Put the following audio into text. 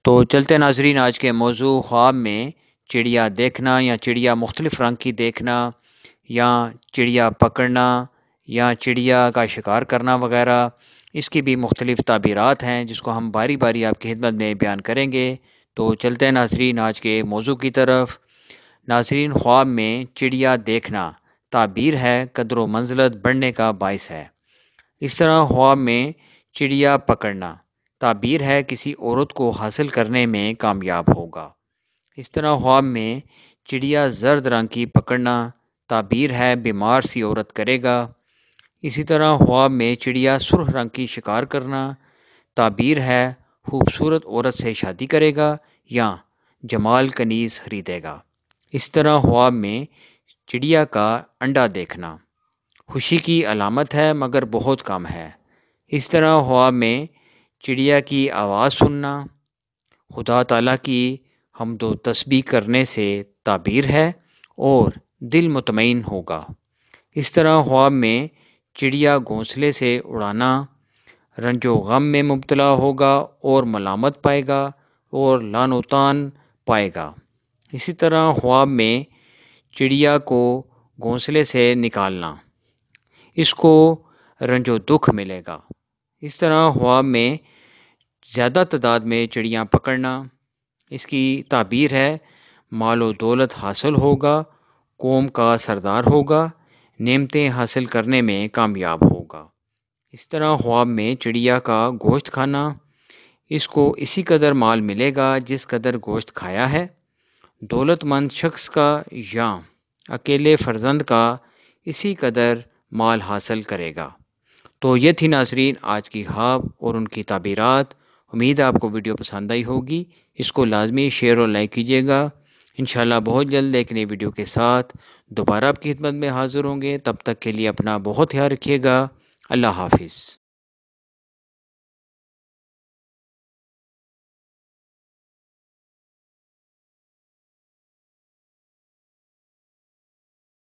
تو چلتے ناظرین، آج کے موضوع خواب میں چڑیا دیکھنا یا چڑیا مختلف رنگ کی دیکھنا یا چڑیا پکڑنا یا چڑیا کا شکار کرنا وغیرہ، اس کی بھی مختلف تعبیرات ہیں جس کو ہم باری باری آپ کی خدمت میں بیان کریں گے۔ تو چلتے ہیں ناظرین آج کے موضوع کی طرف۔ ناظرین، خواب میں چڑیا دیکھنا تعبیر ہے قدر و منزلت بڑھنے کا باعث ہے۔ اس طرح خواب میں چڑیا پکڑنا تعبیر ہے کسی عورت کو حاصل کرنے میں کامیاب ہوگا۔ اس طرح خواب میں چڑیا زرد رنگ کی پکڑنا تعبیر ہے بیمار سی عورت کرے گا۔ اسی طرح خواب میں چڑیا سرخ رنگ کی شکار کرنا تعبیر ہے خوبصورت عورت سے شادی کرے گا یا جمال کنیز خریدے گا۔ اس طرح خواب میں چڑیا کا انڈا دیکھنا خوشی کی علامت ہے مگر بہت کم ہے۔ اس طرح خواب میں چڑیا کی آواز سننا خدا تعالیٰ کی حمد و تسبیح کرنے سے تعبیر ہے اور دل مطمئن ہوگا۔ اس طرح خواب میں چڑیا گھونسلے سے اڑانا رنج و غم میں مبتلا ہوگا اور ملامت پائے گا اور لعن و طعن پائے گا۔ اسی طرح خواب میں چڑیا کو گھونسلے سے نکالنا، اس کو رنج و دکھ ملے گا۔ اس طرح خواب میں زیادہ تعداد میں چڑیاں پکڑنا، اس کی تعبیر ہے مال و دولت حاصل ہوگا، قوم کا سردار ہوگا، نعمتیں حاصل کرنے میں کامیاب ہوگا۔ اس طرح خواب میں چڑیا کا گوشت کھانا، اس کو اسی قدر مال ملے گا جس قدر گوشت کھایا ہے۔ دولت مند شخص کا یا اکیلے فرزند کا اسی قدر مال حاصل کرے گا۔ تو یہ تھی ناظرین آج کی خواب اور ان کی تعبیرات۔ امید ہے آپ کو ویڈیو پسند آئی ہوگی۔ اس کو لازمی شیئر اور لائک کیجیے گا۔ انشاءاللہ بہت جلد ایک نئی ویڈیو کے ساتھ دوبارہ آپ کی خدمت میں حاضر ہوں گے۔ تب تک کے لیے اپنا بہت خیال رکھیے گا۔ اللہ حافظ۔